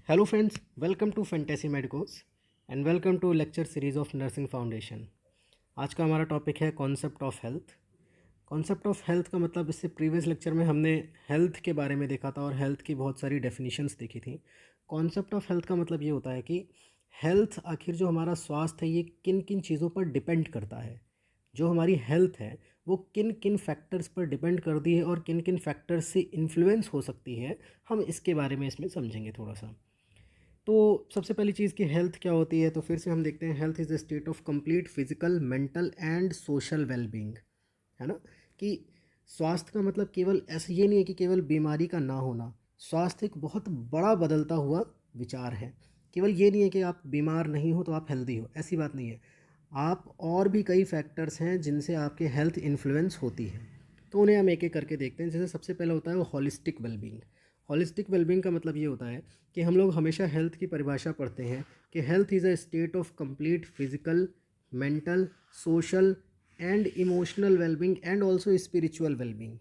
Hello friends, welcome to fantasy medicos and welcome to lecture series of nursing foundation. आज का हमारा topic है concept of health. Concept of health का मतलब इससे प्रीवियस लेक्चर में हमने हेल्थ के बारे में देखा था और हेल्थ की बहुत सारी डेफिनेशंस देखी थी। कॉन्सेप्ट ऑफ हेल्थ का मतलब ये होता है कि हेल्थ आखिर जो हमारा स्वास्थ्य है ये किन किन चीज़ों पर डिपेंड करता है। जो हमारी हेल्थ है वो किन किन फैक्टर्स पर डिपेंड करती है और किन किन फैक्टर्स से इन्फ्लुएंस हो सकती है, हम इसके बारे में इसमें समझेंगे थोड़ा सा। तो सबसे पहली चीज़ कि हेल्थ क्या होती है, तो फिर से हम देखते हैं health is the state of complete physical mental and social wellbeing. है ना, कि स्वास्थ्य का मतलब केवल ऐसा ये नहीं है कि केवल बीमारी का ना होना। स्वास्थ्य एक बहुत बड़ा बदलता हुआ विचार है। केवल ये नहीं है कि आप बीमार नहीं हो तो आप हेल्दी हो, ऐसी बात नहीं है। आप और भी कई फैक्टर्स हैं जिनसे आपके हेल्थ इन्फ्लुएंस होती है। तो उन्हें हम एक एक करके देखते हैं। जैसे सबसे पहला होता है वो हॉलिस्टिक वेलबींग। हॉलिस्टिक वेलबींग का मतलब ये होता है कि हम लोग हमेशा हेल्थ की परिभाषा पढ़ते हैं कि health is a state of complete physical, mental, social and emotional wellbeing and also spiritual wellbeing.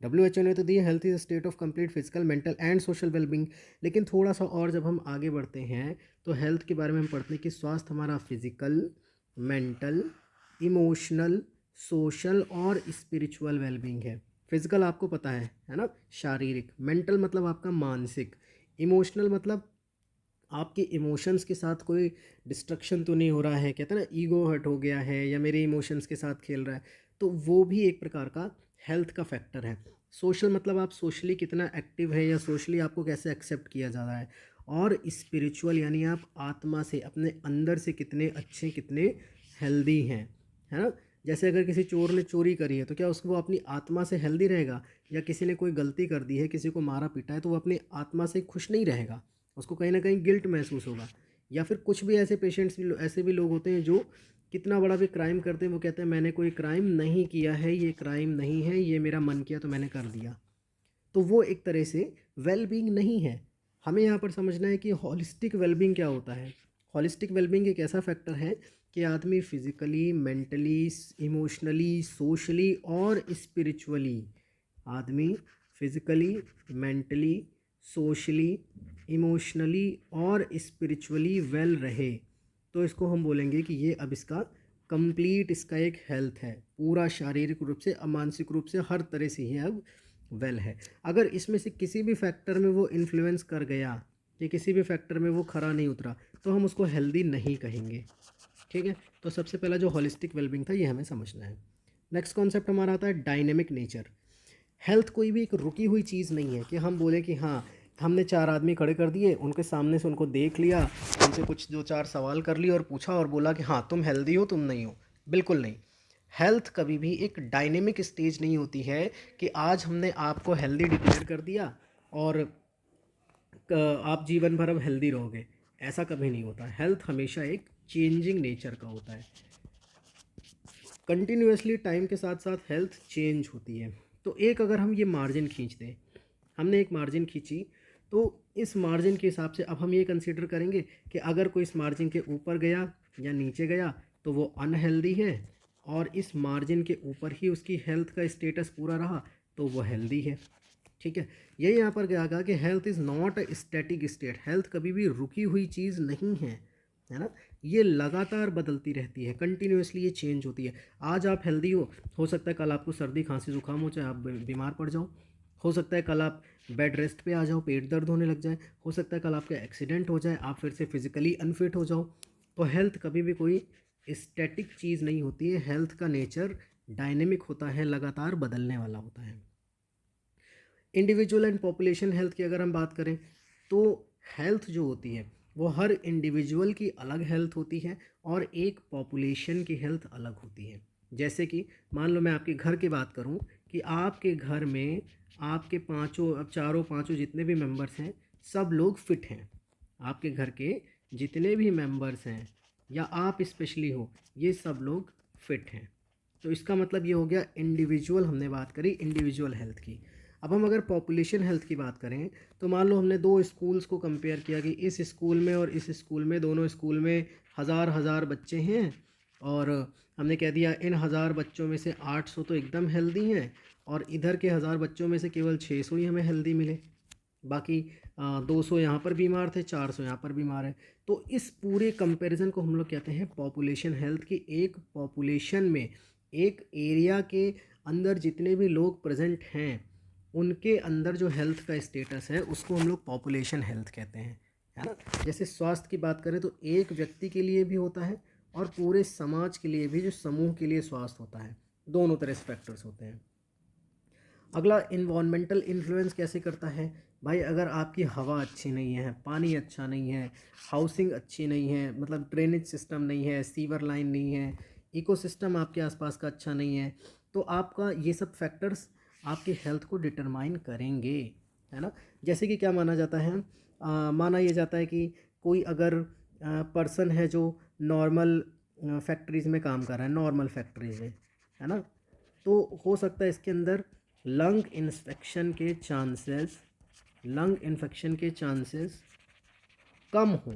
WHO ने तो the health is state of complete physical mental and social wellbeing. लेकिन थोड़ा सा और जब हम आगे बढ़ते हैं तो हेल्थ के बारे में हम पढ़ते हैं कि स्वास्थ्य हमारा फिजिकल, मेंटल, इमोशनल, सोशल और स्पिरिचुअल वेलबींग है। फिजिकल आपको पता है ना, शारीरिक। मेंटल मतलब आपका मानसिक। इमोशनल मतलब आपके इमोशंस के साथ कोई डिस्ट्रक्शन तो नहीं हो रहा है, कहते हैं ना ईगो हर्ट हो गया है या मेरे इमोशंस के साथ खेल रहा है, तो वो भी एक प्रकार का हेल्थ का फैक्टर है। सोशल मतलब आप सोशली कितना एक्टिव है या सोशली आपको कैसे एक्सेप्ट किया जा रहा है। और स्पिरिचुअल यानी आप आत्मा से अपने अंदर से कितने अच्छे, कितने हेल्दी हैं। है ना, जैसे अगर किसी चोर ने चोरी करी है तो क्या उसको वो अपनी आत्मा से हेल्दी रहेगा, या किसी ने कोई गलती कर दी है, किसी को मारा पीटा है, तो वो अपनी आत्मा से खुश नहीं रहेगा, उसको कहीं ना कहीं गिल्ट महसूस होगा। या फिर कुछ भी ऐसे पेशेंट्स भी, ऐसे भी लोग होते हैं जो कितना बड़ा भी क्राइम करते हैं वो कहते हैं मैंने कोई क्राइम नहीं किया है, ये क्राइम नहीं है, ये मेरा मन किया तो मैंने कर दिया। तो वो एक तरह से वेल बींग नहीं है। हमें यहाँ पर समझना है कि हॉलिस्टिक वेलबींग क्या होता है। हॉलिस्टिक वेलबींग एक ऐसा फैक्टर है कि आदमी फिजिकली, मेंटली, इमोशनली, सोशली और स्पिरिचुअली, आदमी फिजिकली, मेंटली, सोशली, इमोशनली और स्पिरिचुअली वेल रहे, तो इसको हम बोलेंगे कि ये अब इसका कंप्लीट, इसका एक हेल्थ है। पूरा शारीरिक रूप से, मानसिक रूप से, हर तरह से ही अब वेल है। अगर इसमें से किसी भी फैक्टर में वो इन्फ्लुएंस कर गया कि किसी भी फैक्टर में वो खरा नहीं उतरा तो हम उसको हेल्दी नहीं कहेंगे। ठीक है, तो सबसे पहला जो होलिस्टिक वेलबींग था ये हमें समझना है। नेक्स्ट कॉन्सेप्ट हमारा आता है डायनेमिक नेचर। हेल्थ कोई भी एक रुकी हुई चीज़ नहीं है कि हम बोले कि हाँ हमने चार आदमी खड़े कर दिए, उनके सामने से उनको देख लिया, उनसे कुछ दो चार सवाल कर लिए और पूछा और बोला कि हाँ तुम हेल्दी हो, तुम नहीं हो। बिल्कुल नहीं। हेल्थ कभी भी एक डायनेमिक स्टेज नहीं होती है कि आज हमने आपको हेल्दी डिक्लेयर कर दिया और आप जीवन भर अब हेल्दी रहोगे। ऐसा कभी नहीं होता। हेल्थ हमेशा एक चेंजिंग नेचर का होता है। कंटिन्यूसली टाइम के साथ साथ हेल्थ चेंज होती है। तो एक अगर हम ये मार्जिन खींच दें, हमने एक मार्जिन खींची, तो इस मार्जिन के हिसाब से अब हम ये कंसीडर करेंगे कि अगर कोई इस मार्जिन के ऊपर गया या नीचे गया तो वो अनहेल्दी है, और इस मार्जिन के ऊपर ही उसकी हेल्थ का स्टेटस पूरा रहा तो वो हेल्दी है। ठीक है, यही यहाँ पर क्या कहा कि health is not a static state. Health कभी भी रुकी हुई चीज़ नहीं है ना, ये लगातार बदलती रहती है, कंटिन्यूसली ये चेंज होती है। आज आप हेल्दी हो सकता है कल आपको सर्दी खांसी जुकाम हो जाए, आप बीमार पड़ जाओ। हो सकता है कल आप बेड रेस्ट पे आ जाओ, पेट दर्द होने लग जाए। हो सकता है कल आपका एक्सीडेंट हो जाए, आप फिर से फिजिकली अनफिट हो जाओ। तो हेल्थ कभी भी कोई स्टैटिक चीज़ नहीं होती है। हेल्थ का नेचर डायनेमिक होता है, लगातार बदलने वाला होता है। इंडिविजुअल एंड पॉपुलेशन हेल्थ की अगर हम बात करें तो हेल्थ जो होती है वो हर इंडिविजुअल की अलग हेल्थ होती है और एक पॉपुलेशन की हेल्थ अलग होती है। जैसे कि मान लो मैं आपके घर की बात करूं कि आपके घर में आपके पांचों, अब चारों पांचों जितने भी मेंबर्स हैं सब लोग फिट हैं। आपके घर के जितने भी मेंबर्स हैं या आप स्पेशली हो, ये सब लोग फिट हैं। तो इसका मतलब ये हो गया इंडिविजुअल, हमने बात करी इंडिविजुअल हेल्थ की। अब हम अगर पॉपुलेशन हेल्थ की बात करें तो मान लो हमने दो स्कूल्स को कंपेयर किया कि इस स्कूल में और इस स्कूल में, दोनों स्कूल में हज़ार हज़ार बच्चे हैं, और हमने कह दिया इन हज़ार बच्चों में से 800 तो एकदम हेल्दी हैं और इधर के हज़ार बच्चों में से केवल 600 ही हमें हेल्दी मिले। बाकी 200 यहाँ पर बीमार थे, 400 यहाँ पर बीमार है। तो इस पूरे कंपैरिजन को हम लोग कहते हैं पॉपुलेशन हेल्थ की। एक पॉपुलेशन में, एक एरिया के अंदर जितने भी लोग प्रेजेंट हैं उनके अंदर जो हेल्थ का स्टेटस है उसको हम लोग पॉपुलेशन हेल्थ कहते हैं, है ना। जैसे स्वास्थ्य की बात करें तो एक व्यक्ति के लिए भी होता है और पूरे समाज के लिए भी, जो समूह के लिए स्वास्थ्य होता है, दोनों तरह से फैक्टर्स होते हैं। अगला, इन्वायरमेंटल इन्फ्लुएंस कैसे करता है भाई। अगर आपकी हवा अच्छी नहीं है, पानी अच्छा नहीं है, हाउसिंग अच्छी नहीं है, मतलब ड्रेनेज सिस्टम नहीं है, सीवर लाइन नहीं है, इकोसिस्टम आपके आसपास का अच्छा नहीं है, तो आपका ये सब फैक्टर्स आपकी हेल्थ को डिटरमाइन करेंगे, है ना। जैसे कि क्या माना जाता है, माना ये जाता है कि कोई अगर पर्सन है जो नॉर्मल फैक्ट्रीज़ में काम कर रहा है, नॉर्मल फैक्ट्रीज में, है ना, तो हो सकता है इसके अंदर लंग इन्फेक्शन के चांसेस कम हों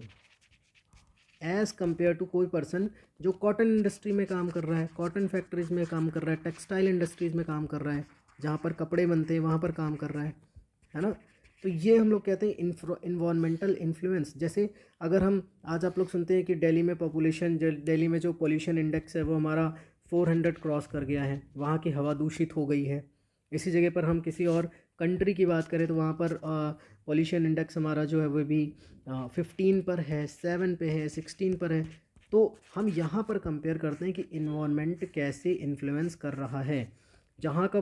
एज़ कम्पेयर टू कोई पर्सन जो कॉटन इंडस्ट्री में काम कर रहा है, कॉटन फैक्ट्रीज़ में काम कर रहा है, टेक्सटाइल इंडस्ट्रीज़ में काम कर रहा है, जहाँ पर कपड़े बनते हैं वहाँ पर काम कर रहा है ना। तो ये हम लोग कहते हैं इन्वायरमेंटल इन्फ्लुएंस। जैसे अगर हम आज आप लोग सुनते हैं कि दिल्ली में जो पोल्यूशन इंडेक्स है वो हमारा 400 क्रॉस कर गया है, वहाँ की हवा दूषित हो गई है। इसी जगह पर हम किसी और कंट्री की बात करें तो वहाँ पर पॉल्यूशन इंडेक्स हमारा जो है वो भी 15 पर है, 7 पे है, 16 पर है। तो हम यहाँ पर कंपेयर करते हैं कि इन्वायरमेंट कैसे इन्फ्लुएंस कर रहा है। जहाँ का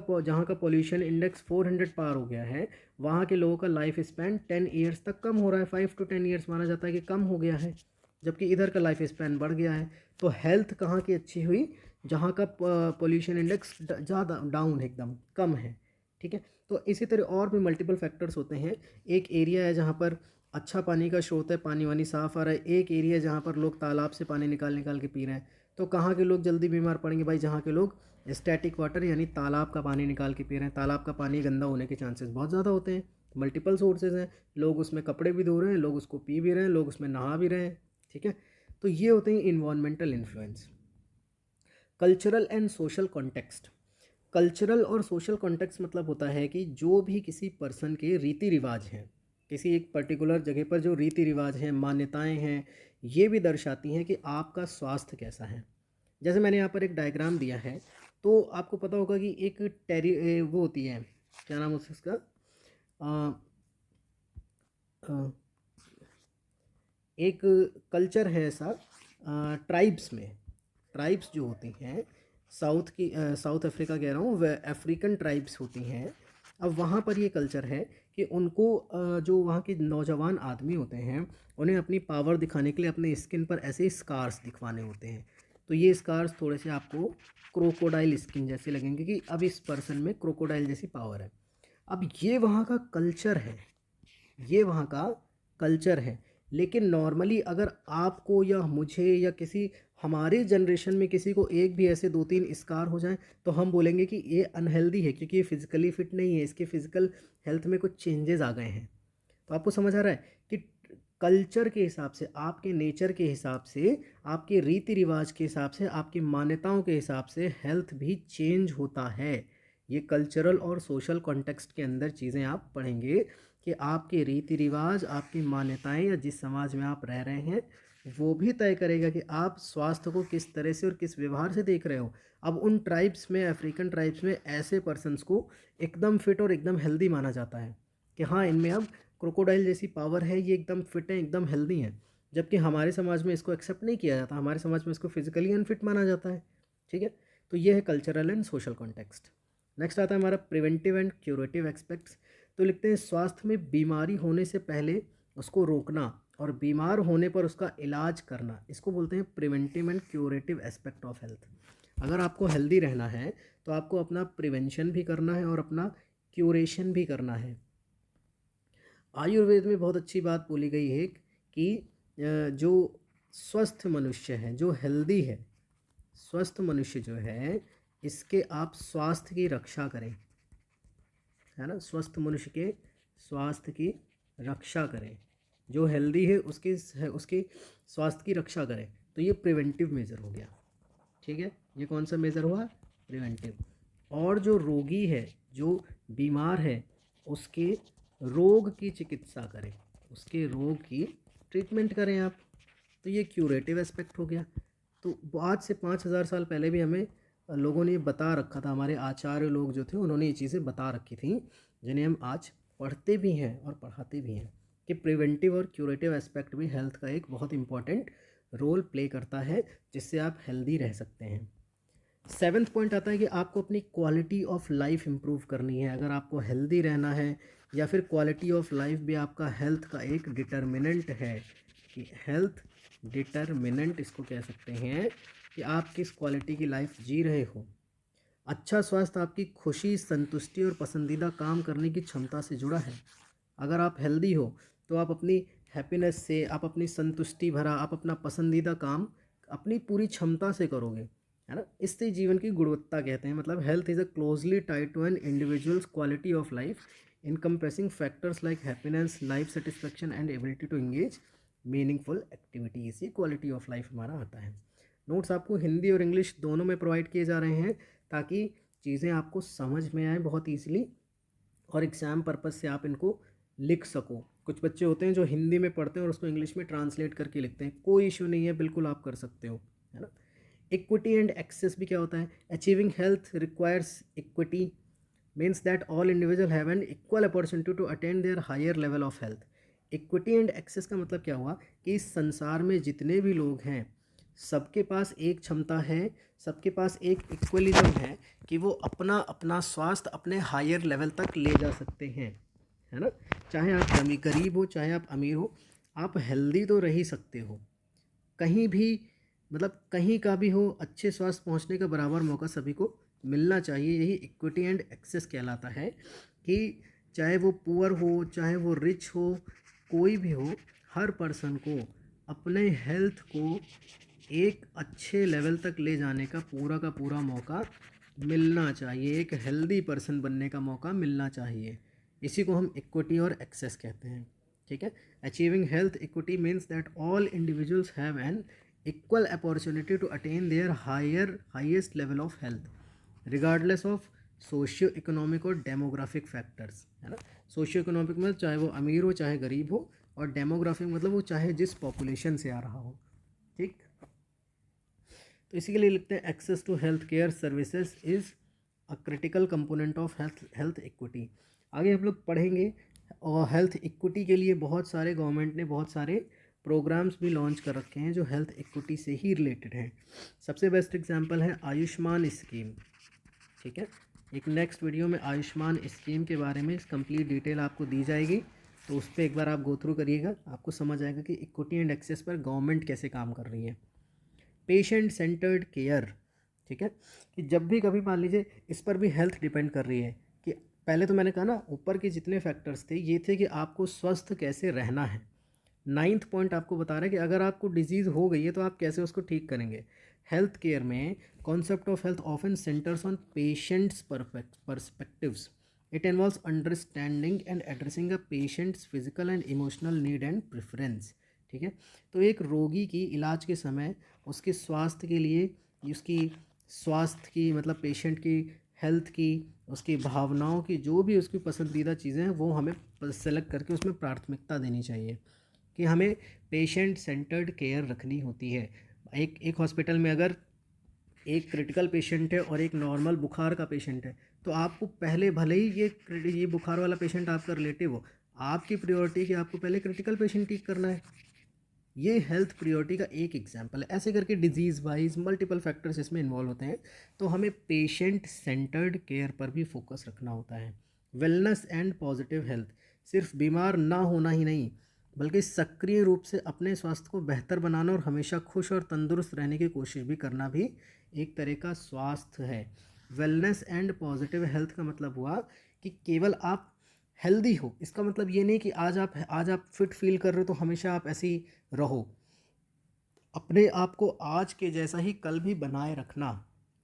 पॉल्यूशन इंडेक्स 400 पार हो गया है, वहाँ के लोगों का लाइफ स्पैन 10 ईयर्स तक कम हो रहा है, 5 to 10 ईयर्स माना जाता है कि कम हो गया है, जबकि इधर का लाइफ स्पैन बढ़ गया है। तो हेल्थ कहाँ की अच्छी हुई, जहाँ का पॉल्यूशन इंडेक्स ज़्यादा डाउन है, एकदम कम है, ठीक है। तो इसी तरह और भी मल्टीपल फैक्टर्स होते हैं। एक एरिया है जहाँ पर अच्छा पानी का स्रोत है, पानी वानी साफ़ आ रहा है, एक एरिया जहाँ पर लोग तालाब से पानी निकाल निकाल के पी रहे हैं। तो कहाँ के लोग जल्दी बीमार पड़ेंगे भाई, जहाँ के लोग स्टैटिक वाटर यानी तालाब का पानी निकाल के पी रहे हैं। तालाब का पानी गंदा होने के चांसेस बहुत ज़्यादा होते हैं। मल्टीपल सोर्सेज हैं, लोग उसमें कपड़े भी धो रहे हैं, लोग उसको पी भी रहे हैं, लोग उसमें नहा भी रहे हैं, ठीक है। तो ये होते हैं environmental influence. Cultural and social context. Cultural और सोशल कॉन्टेक्स्ट मतलब होता है कि जो भी किसी पर्सन के रीति रिवाज हैं, किसी एक पर्टिकुलर जगह पर जो रीति रिवाज हैं, मान्यताएं हैं, ये भी दर्शाती हैं कि आपका स्वास्थ्य कैसा है। जैसे मैंने यहाँ पर एक डायग्राम दिया है, तो आपको पता होगा कि एक वो होती है, क्या नाम है उसका, एक कल्चर है ऐसा, ट्राइब्स में, ट्राइब्स जो होती हैं साउथ अफ्रीका कह रहा हूँ, वह अफ्रीकन ट्राइब्स होती हैं। अब वहाँ पर ये कल्चर है कि उनको जो वहाँ के नौजवान आदमी होते हैं उन्हें अपनी पावर दिखाने के लिए अपने स्किन पर ऐसे स्कार्स दिखवाने होते हैं। तो ये स्कार्स थोड़े से आपको क्रोकोडाइल स्किन जैसे लगेंगे कि अब इस पर्सन में क्रोकोडाइल जैसी पावर है। अब ये वहाँ का कल्चर है, ये वहाँ का कल्चर है। लेकिन नॉर्मली अगर आपको या मुझे या किसी हमारे जनरेशन में किसी को एक भी ऐसे 2-3 स्कार हो जाए तो हम बोलेंगे कि ये अनहेल्दी है, क्योंकि ये फिज़िकली फिट नहीं है, इसके फिज़िकल हेल्थ में कुछ चेंजेस आ गए हैं। तो आपको समझ आ रहा है कि कल्चर के हिसाब से, आपके नेचर के हिसाब से, आपके रीति रिवाज के हिसाब से, आपकी मान्यताओं के हिसाब से हेल्थ भी चेंज होता है। ये कल्चरल और सोशल कॉन्टेक्स्ट के अंदर चीज़ें आप पढ़ेंगे कि आपके रीति रिवाज, आपकी मान्यताएं या जिस समाज में आप रह रहे हैं वो भी तय करेगा कि आप स्वास्थ्य को किस तरह से और किस व्यवहार से देख रहे हो। अब उन ट्राइब्स में, अफ्रीकन ट्राइब्स में ऐसे पर्सन्स को एकदम फिट और एकदम हेल्दी माना जाता है कि हाँ, इनमें अब क्रोकोडाइल जैसी पावर है, ये एकदम फिट है, एकदम हेल्दी हैं। जबकि हमारे समाज में इसको एक्सेप्ट नहीं किया जाता, हमारे समाज में इसको फिजिकली अनफिट माना जाता है, ठीक है। तो ये है cultural and social context. Next आता है हमारा प्रिवेंटिव एंड क्यूरेटिव एस्पेक्ट्स। तो लिखते हैं स्वास्थ्य में बीमारी होने से पहले उसको रोकना और बीमार होने पर उसका इलाज करना, इसको बोलते हैं preventive and curative aspect of health. अगर आपको हेल्दी रहना है तो आपको अपना प्रिवेंशन भी करना है और अपना क्यूरेशन भी करना है। आयुर्वेद में बहुत अच्छी बात बोली गई है कि जो स्वस्थ मनुष्य है, जो हेल्दी है, स्वस्थ मनुष्य जो है, इसके आप स्वास्थ्य की रक्षा करें, है ना। स्वस्थ मनुष्य के स्वास्थ्य की रक्षा करें, जो हेल्दी है उसके स्वास्थ्य की रक्षा करें। तो ये प्रिवेंटिव मेजर हो गया, ठीक है। ये कौन सा मेजर हुआ, प्रिवेंटिव। और जो रोगी है, जो बीमार है, उसके रोग की चिकित्सा करें, उसके रोग की ट्रीटमेंट करें आप। तो ये क्यूरेटिव एस्पेक्ट हो गया। तो आज से 5,000 साल पहले भी हमें लोगों ने ये बता रखा था, हमारे आचार्य लोग जो थे उन्होंने ये चीज़ें बता रखी थी, जिन्हें हम आज पढ़ते भी हैं और पढ़ाते भी हैं, कि प्रिवेंटिव और क्यूरेटिव एस्पेक्ट भी हेल्थ का एक बहुत इंपॉर्टेंट रोल प्ले करता है, जिससे आप हेल्दी रह सकते हैं। 7वां पॉइंट आता है कि आपको अपनी क्वालिटी ऑफ लाइफ इम्प्रूव करनी है। अगर आपको हेल्दी रहना है, या फिर क्वालिटी ऑफ लाइफ भी आपका हेल्थ का एक डिटर्मिनेंट है, कि हेल्थ डिटर्मिनेंट इसको कह सकते हैं, कि आप किस क्वालिटी की लाइफ जी रहे हो। अच्छा स्वास्थ्य आपकी खुशी, संतुष्टि और पसंदीदा काम करने की क्षमता से जुड़ा है। अगर आप हेल्दी हो तो आप अपनी हैप्पीनेस से, आप अपनी संतुष्टि भरा, आप अपना पसंदीदा काम अपनी पूरी क्षमता से करोगे, है ना। इससे जीवन की गुणवत्ता कहते हैं। मतलब health is a closely tied to an individual's quality of life encompassing factors like happiness, life satisfaction and ability to engage meaningful activities. ये क्वालिटी ऑफ लाइफ हमारा आता है। नोट्स आपको हिंदी और इंग्लिश दोनों में प्रोवाइड किए जा रहे हैं, ताकि चीज़ें आपको समझ में आए बहुत ईजिली, और एग्ज़ाम पर्पज़ से आप इनको लिख सको। कुछ बच्चे होते हैं जो हिंदी में पढ़ते हैं और उसको इंग्लिश में ट्रांसलेट करके लिखते हैं, कोई इशू नहीं है, बिल्कुल आप कर सकते हो, है ना। इक्विटी एंड एक्सेस भी क्या होता है? Achieving health requires equity, means that all individual have an equal opportunity to attain their higher level of health. Equity and access का मतलब क्या हुआ, कि इस संसार में जितने भी लोग हैं, सबके पास एक क्षमता है, सबके पास एक इक्वलिज्म है, कि वो अपना अपना स्वास्थ्य अपने हायर लेवल तक ले जा सकते हैं, है ना। चाहे आप गरीब हो, चाहे आप अमीर हो, आप हेल्दी तो रह ही सकते हो कहीं भी। मतलब कहीं का भी हो, अच्छे स्वास्थ्य पहुंचने का बराबर मौका सभी को मिलना चाहिए। यही इक्विटी एंड एक्सेस कहलाता है, कि चाहे वो पुअर हो, चाहे वो रिच हो, कोई भी हो, हर पर्सन को अपने हेल्थ को एक अच्छे लेवल तक ले जाने का पूरा मौका मिलना चाहिए, एक हेल्दी पर्सन बनने का मौका मिलना चाहिए। इसी को हम इक्विटी और एक्सेस कहते हैं, ठीक है। Achieving health equity means that all individuals have an equal opportunity to attain their highest level of health regardless of socio economic और डेमोग्राफिक फैक्टर्स, है ना। सोशियो इकोनॉमिक में चाहे वो अमीर हो चाहे गरीब हो, और डेमोग्राफिक मतलब वो चाहे जिस पॉपुलेशन से आ रहा हो, ठीक। तो इसी के लिए लिखते हैं access to health care services is a critical component of health equity. आगे हम लोग पढ़ेंगे, और हेल्थ इक्विटी के लिए बहुत सारे गवर्नमेंट ने बहुत सारे प्रोग्राम्स भी लॉन्च कर रखे हैं जो हेल्थ इक्विटी से ही रिलेटेड हैं। सबसे बेस्ट एग्जांपल है आयुष्मान स्कीम, ठीक है। एक नेक्स्ट वीडियो में आयुष्मान स्कीम के बारे में कंप्लीट डिटेल आपको दी जाएगी, तो उस पर एक बार आप गो थ्रू करिएगा, आपको समझ आएगा कि इक्विटी एंड एक्सेस पर गवर्नमेंट कैसे काम कर रही है। पेशेंट सेंटर्ड केयर, ठीक है, कि जब भी कभी मान लीजिए, इस पर भी हेल्थ डिपेंड कर रही है, कि पहले तो मैंने कहा ना, ऊपर के जितने फैक्टर्स थे ये थे कि आपको स्वस्थ कैसे रहना है। 9वां पॉइंट आपको बता रहा है कि अगर आपको डिजीज़ हो गई है तो आप कैसे उसको ठीक करेंगे। हेल्थ केयर में concept of health often centres on patients perspectives. It involves understanding and addressing a patients physical and emotional need and preference, ठीक है। तो एक रोगी की इलाज के समय उसके स्वास्थ्य के लिए, उसकी स्वास्थ्य की मतलब पेशेंट की हेल्थ की, उसकी भावनाओं की, जो भी उसकी पसंदीदा चीज़ें हैं वो हमें सेलेक्ट करके उसमें प्राथमिकता देनी चाहिए, कि हमें पेशेंट सेंटर्ड केयर रखनी होती है। एक हॉस्पिटल में अगर एक क्रिटिकल पेशेंट है और एक नॉर्मल बुखार का पेशेंट है, तो आपको पहले, भले ही ये बुखार वाला पेशेंट आपका रिलेटिव हो, आपकी प्रायोरिटी कि आपको पहले क्रिटिकल पेशेंट ठीक करना है। ये हेल्थ प्रियोरिटी का एक एग्जांपल है। ऐसे करके डिजीज़ वाइज मल्टीपल फैक्टर्स इसमें इन्वॉल्व होते हैं, तो हमें पेशेंट सेंटर्ड केयर पर भी फोकस रखना होता है। वेलनेस एंड पॉजिटिव हेल्थ, सिर्फ बीमार ना होना ही नहीं, बल्कि सक्रिय रूप से अपने स्वास्थ्य को बेहतर बनाना और हमेशा खुश और तंदुरुस्त रहने की कोशिश भी करना भी एक तरह का स्वास्थ्य है। वेलनेस एंड पॉजिटिव हेल्थ का मतलब हुआ कि केवल आप हेल्दी हो, इसका मतलब ये नहीं कि आज आप फिट फील कर रहे हो तो हमेशा आप ऐसे ही रहो। अपने आप को आज के जैसा ही कल भी बनाए रखना,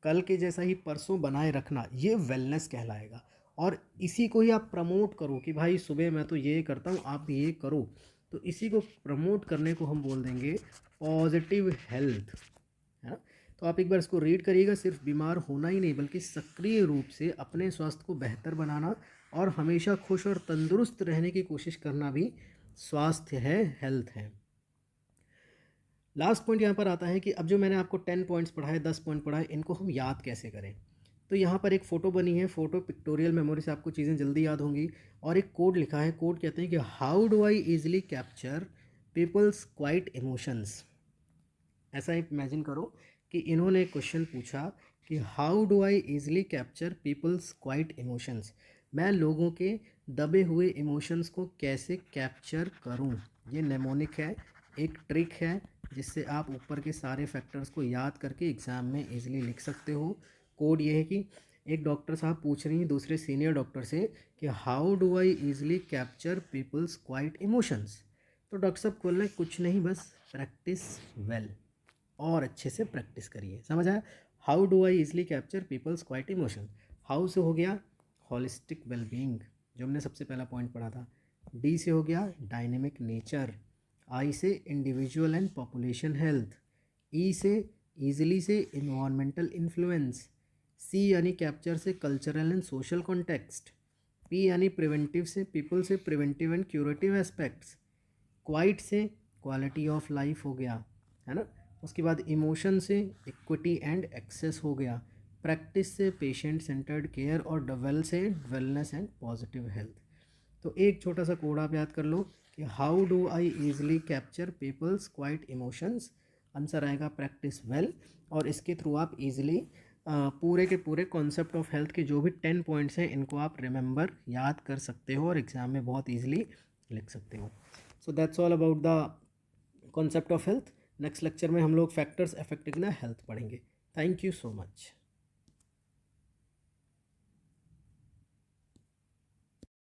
कल के जैसा ही परसों बनाए रखना, ये वेलनेस कहलाएगा। और इसी को ही आप प्रमोट करो कि भाई सुबह मैं तो ये करता हूँ, आप भी ये करो, तो इसी को प्रमोट करने को हम बोल देंगे पॉजिटिव हेल्थ, है ना। तो आप एक बार इसको रीड करिएगा, सिर्फ बीमार होना ही नहीं बल्कि सक्रिय रूप से अपने स्वास्थ्य को बेहतर बनाना और हमेशा खुश और तंदुरुस्त रहने की कोशिश करना भी स्वास्थ्य है, हेल्थ है। लास्ट पॉइंट यहाँ पर आता है कि अब जो मैंने आपको 10 पॉइंट्स पढ़ाए, 10 पॉइंट पढ़ाए, इनको हम याद कैसे करें। तो यहाँ पर एक फ़ोटो बनी है, फ़ोटो पिक्टोरियल मेमोरी से आपको चीज़ें जल्दी याद होंगी, और एक कोड लिखा है। कोड कहते हैं कि how do I easily capture people's quiet emotions. ऐसा इमेजिन करो कि इन्होंने क्वेश्चन पूछा कि how do I easily capture people's quiet emotions, मैं लोगों के दबे हुए इमोशंस को कैसे कैप्चर करूं। ये नेमोनिक है, एक ट्रिक है जिससे आप ऊपर के सारे फैक्टर्स को याद करके एग्ज़ाम में इजीली लिख सकते हो। कोड ये है कि एक डॉक्टर साहब पूछ रही हैं दूसरे सीनियर डॉक्टर से कि how do I easily capture people's quiet emotions. तो डॉक्टर साहब बोल रहे कुछ नहीं, बस प्रैक्टिस वेल, और अच्छे से प्रैक्टिस करिए। समझ आया? How do I easily capture people's quiet emotion. How से हो गया होलिस्टिक वेलबींग, जो हमने सबसे पहला पॉइंट पढ़ा था। डी से हो गया डायनेमिक नेचर। आई से individual and population health. E से ईजिली से इन्वायरमेंटल इन्फ्लुएंस। सी यानी कैप्चर से cultural and social context. P यानी प्रिवेंटिव से पीपल से preventive and curative aspects. Quite से क्वालिटी ऑफ लाइफ हो गया, है ना। उसके बाद इमोशन से इक्विटी एंड एक्सेस हो गया। प्रैक्टिस से पेशेंट सेंटर्ड केयर, और डवेल से वेलनेस एंड पॉजिटिव हेल्थ। तो एक छोटा सा कोड आप याद कर लो कि how do I easily capture people's quiet emotions. Answer आएगा प्रैक्टिस वेल, और इसके थ्रू आप इजीली पूरे के पूरे कॉन्सेप्ट ऑफ हेल्थ के जो भी 10 पॉइंट्स हैं इनको आप रिमेंबर याद कर सकते हो और एग्ज़ाम में बहुत ईजिली लिख सकते हो। So that's all about the concept of health. Next lecture में हम लोग फैक्टर्स अफेक्टिंग द हेल्थ पढ़ेंगे। Thank you so much.